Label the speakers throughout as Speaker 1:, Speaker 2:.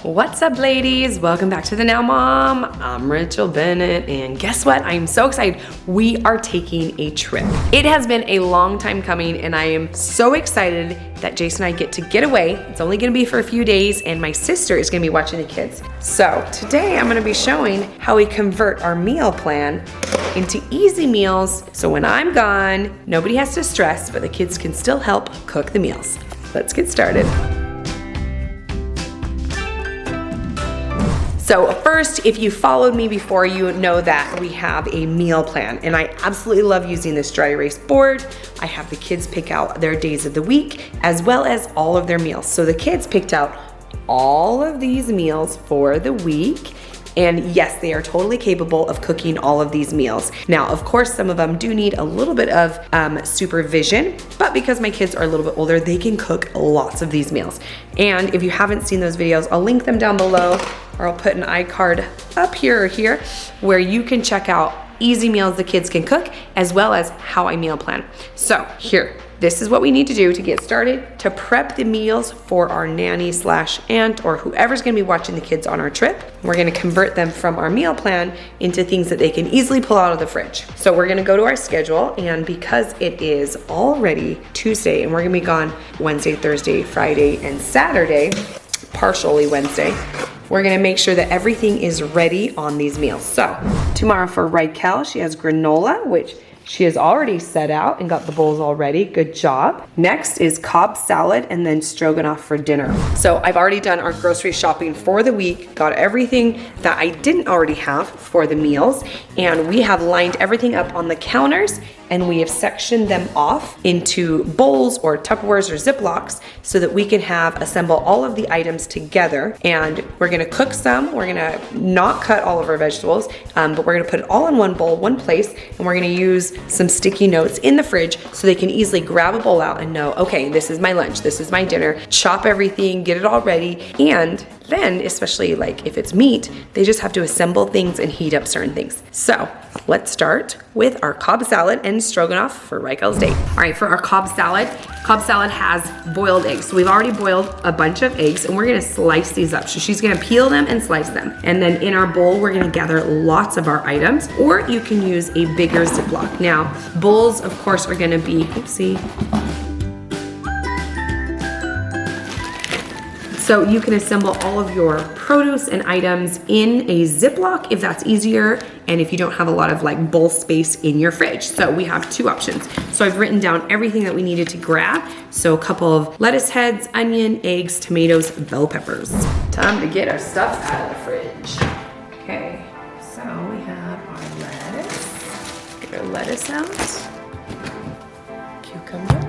Speaker 1: What's up, ladies? Welcome back to the Now Mom. I'm Rachel Bennett, and guess what? I'm so excited. We are taking a trip. It has been a long time coming, and I am so excited that Jason and I get to get away. It's only gonna be for a few days, and my sister is gonna be watching the kids. So today I'm gonna be showing how we convert our meal plan into easy meals, so when I'm gone, nobody has to stress, but the kids can still help cook the meals. Let's get started. So first, if you followed me before, you know that we have a meal plan, and I absolutely love using this dry erase board. I have the kids pick out their days of the week, as well as all of their meals. So the kids picked out all of these meals for the week, and yes, they are totally capable of cooking all of these meals. Now, of course, some of them do need a little bit of supervision, but because my kids are a little bit older, they can cook lots of these meals. And if you haven't seen those videos, I'll link them down below, or I'll put an iCard up here or here, where you can check out easy meals the kids can cook, as well as how I meal plan. So here, this is what we need to do to get started to prep the meals for our nanny/aunt or whoever's gonna be watching the kids on our trip. We're gonna convert them from our meal plan into things that they can easily pull out of the fridge. So we're gonna go to our schedule, and because it is already Tuesday and we're gonna be gone Wednesday, Thursday, Friday, and Saturday, partially Wednesday, we're gonna make sure that everything is ready on these meals. So tomorrow for Raquel, she has granola, which she has already set out and got the bowls all ready. Good job. Next is Cobb salad and then stroganoff for dinner. So I've already done our grocery shopping for the week, got everything that I didn't already have for the meals, and we have lined everything up on the counters, and we have sectioned them off into bowls or Tupperwares or Ziplocs so that we can assemble all of the items together. And we're gonna cook some, we're gonna not cut all of our vegetables, but we're gonna put it all in one bowl, one place, and we're gonna use some sticky notes in the fridge so they can easily grab a bowl out and know, okay, this is my lunch, this is my dinner, chop everything, get it all ready. And then, especially like if it's meat, they just have to assemble things and heat up certain things. So let's start with our Cobb salad and stroganoff for Raquel's day. All right, for our Cobb salad has boiled eggs. So we've already boiled a bunch of eggs, and we're gonna slice these up. So she's gonna peel them and slice them. And then in our bowl, we're gonna gather lots of our items, or you can use a bigger Ziploc. Now, bowls, of course, are gonna be, oopsie. So you can assemble all of your produce and items in a Ziploc if that's easier, and if you don't have a lot of like bowl space in your fridge. So we have two options. So I've written down everything that we needed to grab. So a couple of lettuce heads, onion, eggs, tomatoes, bell peppers. Time to get our stuff out of the fridge. Okay, so we have our lettuce. Get our lettuce out. Cucumber.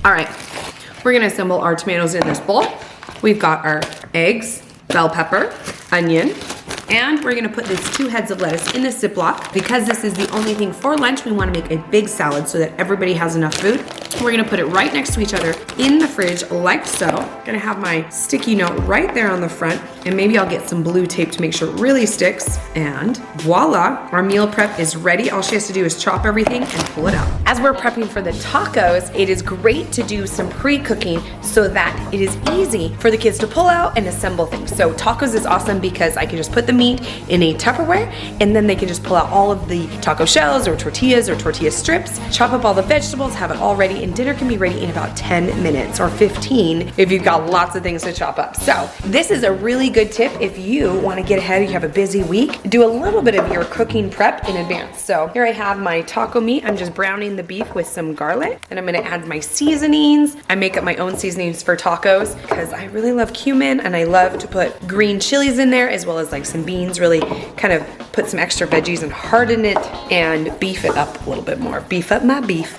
Speaker 1: All right, we're gonna assemble our tomatoes in this bowl. We've got our eggs, bell pepper, onion, and we're gonna put these 2 heads of lettuce in the Ziploc. Because this is the only thing for lunch, we wanna make a big salad so that everybody has enough food. We're gonna put it right next to each other in the fridge, like so. Gonna have my sticky note right there on the front, and maybe I'll get some blue tape to make sure it really sticks. And voila, our meal prep is ready. All she has to do is chop everything and pull it out. As we're prepping for the tacos, it is great to do some pre-cooking so that it is easy for the kids to pull out and assemble things. So tacos is awesome because I can just put the meat in a Tupperware, and then they can just pull out all of the taco shells or tortilla strips, chop up all the vegetables, have it all ready, and dinner can be ready in about 10 minutes or 15 if you've got lots of things to chop up. So this is a really good tip if you want to get ahead, you have a busy week, do a little bit of your cooking prep in advance. So here I have my taco meat. I'm just browning the beef with some garlic, and I'm gonna add my seasonings. I make up my own seasonings for tacos because I really love cumin, and I love to put green chilies in there, as well as like some beans, really kind of put some extra veggies and harden it and beef it up a little bit more. Beef up my beef.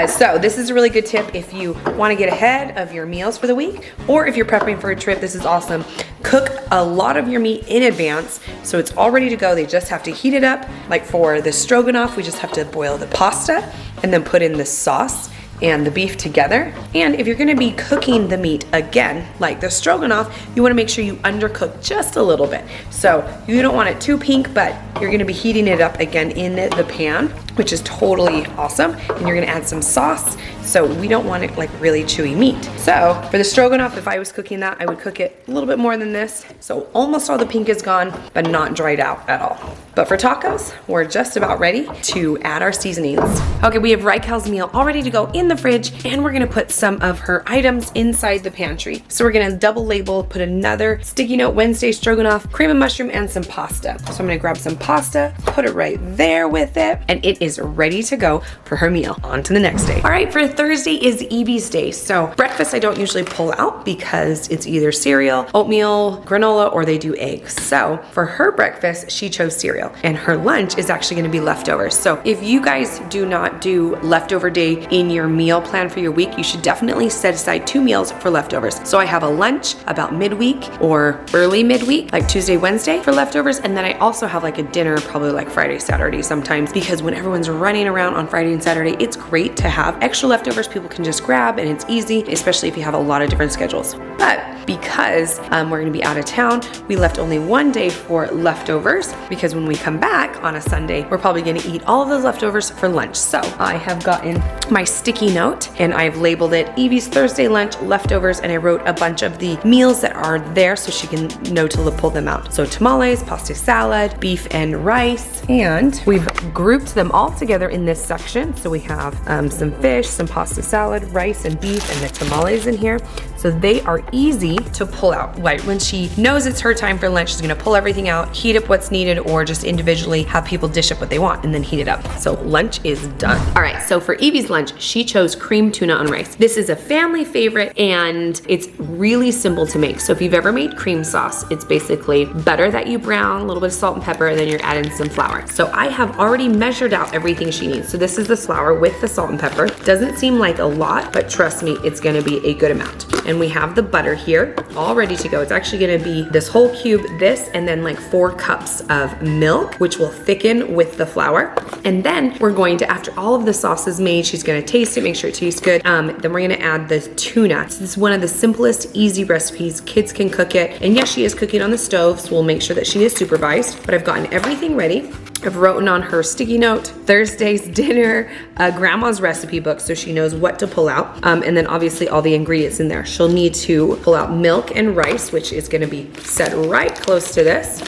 Speaker 1: So this is a really good tip if you want to get ahead of your meals for the week, or if you're prepping for a trip. This is awesome. Cook a lot of your meat in advance so it's all ready to go. They just have to heat it up. Like for the stroganoff, we just have to boil the pasta and then put in the sauce and the beef together. And if you're gonna be cooking the meat again, like the stroganoff, you wanna make sure you undercook just a little bit. So you don't want it too pink, but you're gonna be heating it up again in the pan. which is totally awesome. And you're gonna add some sauce, so we don't want it like really chewy meat. So for the stroganoff, if I was cooking that, I would cook it a little bit more than this. So almost all the pink is gone, but not dried out at all. But for tacos, we're just about ready to add our seasonings. Okay, we have Raquel's meal all ready to go in the fridge, and we're gonna put some of her items inside the pantry. So we're gonna double label, put another sticky note Wednesday stroganoff, cream of mushroom, and some pasta. So I'm gonna grab some pasta, put it right there with it, and it is ready to go for her meal. On to the next day. All right, for Thursday is Evie's day. So breakfast I don't usually pull out because it's either cereal, oatmeal, granola, or they do eggs. So for her breakfast, she chose cereal, and her lunch is actually gonna be leftovers. So if you guys do not do leftover day in your meal plan for your week, you should definitely set aside 2 meals for leftovers. So I have a lunch about midweek or early midweek, like Tuesday, Wednesday for leftovers. And then I also have like a dinner, probably like Friday, Saturday sometimes, because when everyone's running around on Friday and Saturday, it's great to have extra leftovers people can just grab, and it's easy, especially if you have a lot of different schedules. But because we're gonna be out of town, we left only 1 day for leftovers, because when we come back on a Sunday, we're probably gonna eat all of those leftovers for lunch. So I have gotten my sticky note and I've labeled it Evie's Thursday lunch leftovers, and I wrote a bunch of the meals that are there so she can know to pull them out. So tamales, pasta salad, beef and rice, and we've grouped them all together in this section. So we have some fish, some pasta salad, rice and beef, and the tamales in here. So they are easy to pull out. Like when she knows it's her time for lunch, she's gonna pull everything out, heat up what's needed, or just individually have people dish up what they want and then heat it up. So lunch is done. All right, so for Evie's lunch, she chose cream tuna on rice. This is a family favorite and it's really simple to make. So if you've ever made cream sauce, it's basically butter that you brown, a little bit of salt and pepper, and then you're adding some flour. So I have already measured out everything she needs. So this is the flour with the salt and pepper. Doesn't seem like a lot, but trust me, it's gonna be a good amount. And we have the butter here, all ready to go. It's actually gonna be this whole cube, this, and then like 4 cups of milk, which will thicken with the flour. And then we're going to, after all of the sauce is made, she's gonna taste it, make sure it tastes good. Then we're gonna add the tuna. So this is one of the simplest, easy recipes. Kids can cook it. And yes, she is cooking on the stove, so we'll make sure that she is supervised, but I've gotten everything ready. I've written on her sticky note, Thursday's dinner, grandma's recipe book, so she knows what to pull out. And then obviously all the ingredients in there. She'll need to pull out milk and rice, which is gonna be set right close to this.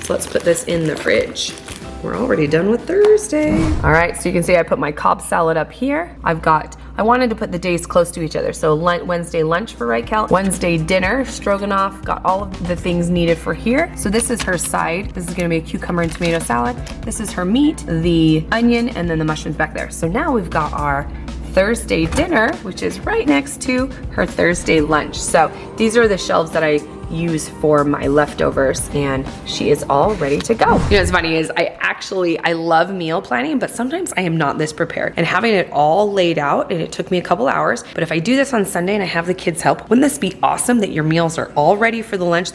Speaker 1: So let's put this in the fridge. We're already done with Thursday. All right, so you can see I put my Cobb salad up here. I wanted to put the days close to each other. So Wednesday lunch for Raquel, Wednesday dinner, stroganoff, got all of the things needed for here. So this is her side. This is gonna be a cucumber and tomato salad. This is her meat, the onion, and then the mushrooms back there. So now we've got our Thursday dinner, which is right next to her Thursday lunch. So these are the shelves that I use for my leftovers, and she is all ready to go. You know what's funny is I love meal planning, but sometimes I am not this prepared, and having it all laid out, and it took me a couple hours, but if I do this on Sunday and I have the kids help, wouldn't this be awesome that your meals are all ready for the lunch?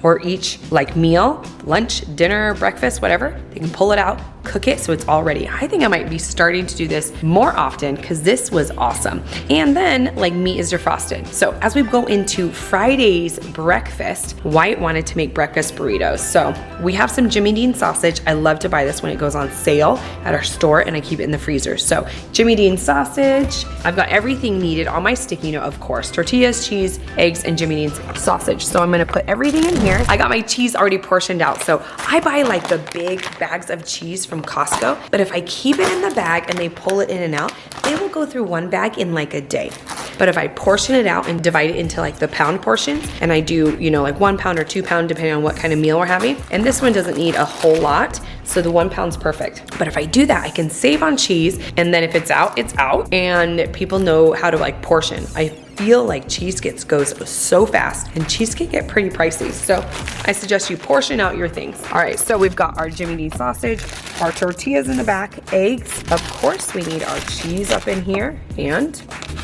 Speaker 1: Or each like meal, lunch, dinner, breakfast, whatever, they can pull it out, cook it, so it's all ready. I think I might be starting to do this more often because this was awesome. And then like meat is defrosted. So as we go into Friday's breakfast, Wyatt wanted to make breakfast burritos. So we have some Jimmy Dean sausage. I love to buy this when it goes on sale at our store, and I keep it in the freezer. So Jimmy Dean sausage. I've got everything needed on my sticky note, of course. Tortillas, cheese, eggs, and Jimmy Dean's sausage. So I'm gonna put everything in here. I got my cheese already portioned out. So I buy like the big bags of cheese from Costco, but if I keep it in the bag and they pull it in and out, they will go through one bag in like a day. But if I portion it out and divide it into like the pound portions, and I do, you know, like 1 pound or 2 pound, depending on what kind of meal we're having, and this one doesn't need a whole lot, so the 1 pound's perfect. But if I do that, I can save on cheese, and then if it's out, and people know how to like portion. I feel like cheese goes so fast, and cheese can get pretty pricey. So I suggest you portion out your things. All right, so we've got our Jimmy Dean sausage, our tortillas in the back, eggs. Of course, we need our cheese up in here, and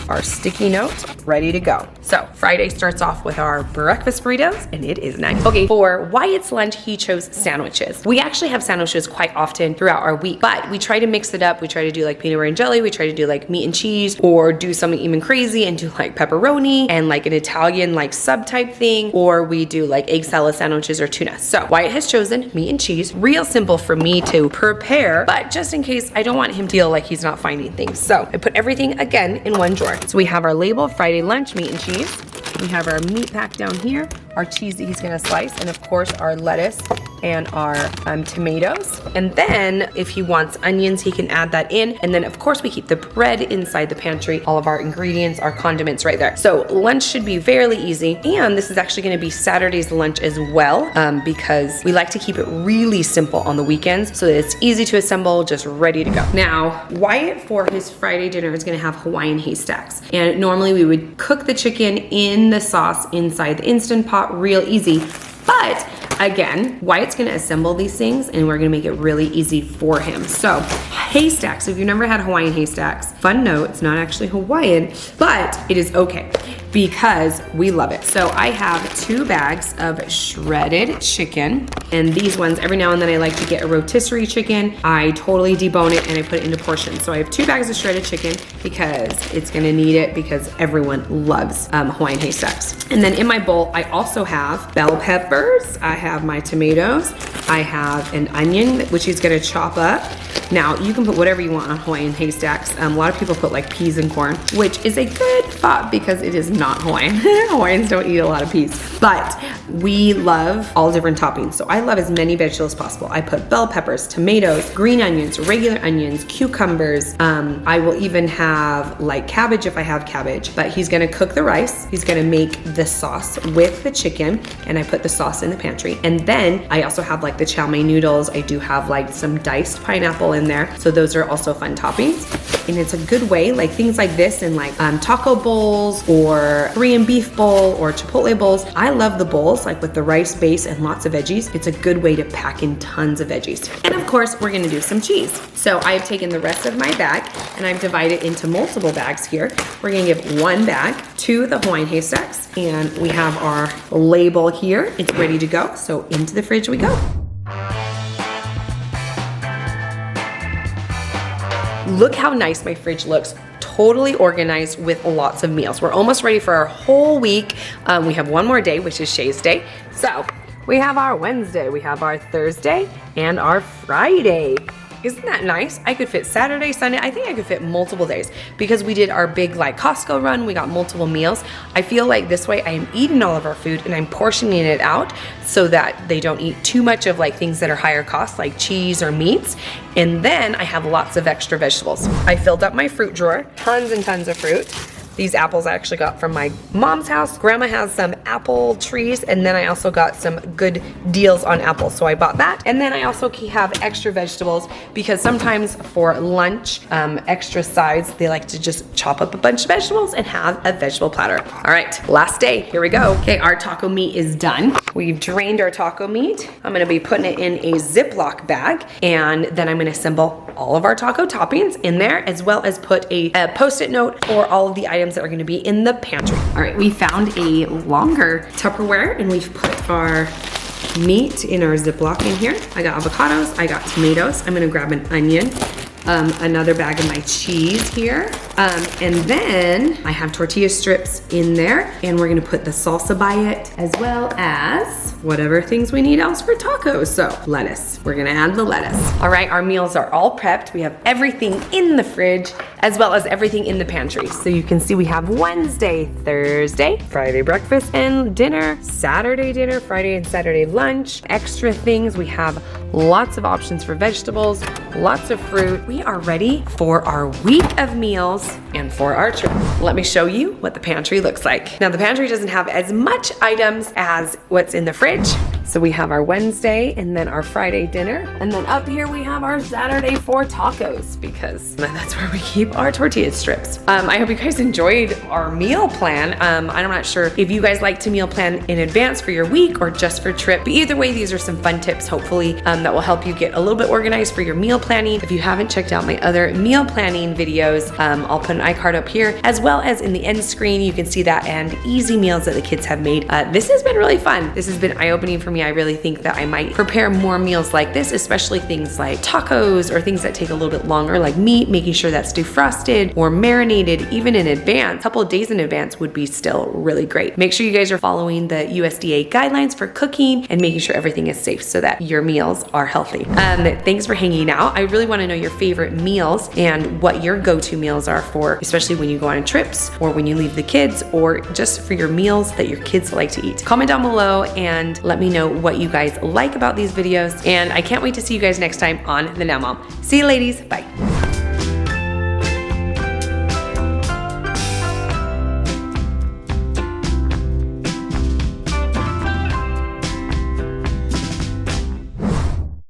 Speaker 1: our sticky note, ready to go. So Friday starts off with our breakfast burritos, and it is nice. Okay, for Wyatt's lunch, he chose sandwiches. We actually have sandwiches quite often throughout our week, but we try to mix it up. We try to do like peanut butter and jelly. We try to do like meat and cheese, or do something even crazy and do like pepperoni and like an Italian like sub type thing, or we do like egg salad sandwiches or tuna. So Wyatt has chosen meat and cheese. Real simple for me to prepare, but just in case I don't want him to feel like he's not finding things. So I put everything again in one drawer. So we have our label Friday lunch meat and cheese. We have our meat pack down here, our cheese that he's gonna slice, and of course our lettuce and our tomatoes. And then if he wants onions, he can add that in. And then of course we keep the bread inside the pantry, all of our ingredients, our condiments right there. So lunch should be fairly easy. And this is actually gonna be Saturday's lunch as well, because we like to keep it really simple on the weekends so that it's easy to assemble, just ready to go. Now, Wyatt for his Friday dinner is gonna have Hawaiian haystacks. And normally we would cook the chicken in the sauce inside the Instant Pot, real easy. But again, Wyatt's gonna assemble these things and we're gonna make it really easy for him. So haystacks, if you've never had Hawaiian haystacks, fun note, it's not actually Hawaiian, but it is okay because we love it. So I have 2 bags of shredded chicken, and these ones, every now and then I like to get a rotisserie chicken. I totally debone it and I put it into portions. So I have 2 bags of shredded chicken because it's gonna need it because everyone loves Hawaiian haystacks. And then in my bowl, I also have bell peppers, I have my tomatoes, I have an onion, which he's gonna chop up. Now, you can put whatever you want on Hawaiian haystacks. A lot of people put like peas and corn, which is a good thought because it is not Hawaiian. Hawaiians don't eat a lot of peas, but we love all different toppings. So I love as many vegetables as possible. I put bell peppers, tomatoes, green onions, regular onions, cucumbers. I will even have like cabbage if I have cabbage, but he's gonna cook the rice. He's gonna make the sauce with the chicken, and I put the sauce in the pantry. And then I also have like the chow mein noodles. I do have like some diced pineapple in there. So those are also fun toppings. And it's a good way, like things like this in like taco bowls or Korean beef bowl or Chipotle bowls. I love the bowls like with the rice base and lots of veggies. It's a good way to pack in tons of veggies. And of course, we're gonna do some cheese. So I've taken the rest of my bag and I've divided into multiple bags here. We're gonna give 1 bag to the Hawaiian haystacks, and we have our label here. It's ready to go. So into the fridge we go. Look how nice my fridge looks. Totally organized with lots of meals. We're almost ready for our whole week. We have one more day, which is Shay's day. So we have our Wednesday, we have our Thursday, and our Friday. Isn't that nice? I could fit Saturday, Sunday. I think I could fit multiple days because we did our big like Costco run. We got multiple meals. I feel like this way I am eating all of our food and I'm portioning it out so that they don't eat too much of like things that are higher cost like cheese or meats. And then I have lots of extra vegetables. I filled up my fruit drawer, tons and tons of fruit. These apples I actually got from my mom's house. Grandma has some apple trees, and then I also got some good deals on apples, so I bought that. And then I also have extra vegetables because sometimes for lunch, extra sides, they like to just chop up a bunch of vegetables and have a vegetable platter. All right, last day, here we go. Okay, our taco meat is done. We've drained our taco meat. I'm gonna be putting it in a Ziploc bag, and then I'm gonna assemble all of our taco toppings in there, as well as put a Post-it note for all of the items that are gonna be in the pantry. All right, we found a longer Tupperware and we've put our meat in our Ziploc in here. I got avocados, I got tomatoes. I'm gonna grab an onion, another bag of my cheese here. And then I have tortilla strips in there, and we're gonna put the salsa by it, as well as whatever things we need else for tacos. So lettuce, we're gonna add the lettuce. All right, our meals are all prepped. We have everything in the fridge, as well as everything in the pantry. So you can see we have Wednesday, Thursday, Friday breakfast and dinner, Saturday dinner, Friday and Saturday lunch, extra things. We have lots of options for vegetables, lots of fruit. We are ready for our week of meals and for our trip. Let me show you what the pantry looks like. Now the pantry doesn't have as much items as what's in the fridge. So we have our Wednesday and then our Friday dinner. And then up here we have our Saturday for tacos because that's where we keep our tortilla strips. I hope you guys enjoyed our meal plan. I'm not sure if you guys like to meal plan in advance for your week or just for trip. But either way, these are some fun tips, hopefully, that will help you get a little bit organized for your meal planning. If you haven't checked out my other meal planning videos, I'll put an iCard up here, as well as in the end screen, you can see that and easy meals that the kids have made. This has been really fun. This has been eye-opening for me. I really think that I might prepare more meals like this, especially things like tacos or things that take a little bit longer, like meat, making sure that's defrosted or marinated even in advance. A couple of days in advance would be still really great. Make sure you guys are following the USDA guidelines for cooking and making sure everything is safe so that your meals are healthy. Thanks for hanging out. I really want to know your favorite meals and what your go-to meals are for, especially when you go on trips or when you leave the kids, or just for your meals that your kids like to eat. Comment down below and let me know what you guys like about these videos. And I can't wait to see you guys next time on The Now Mom. See you ladies, bye.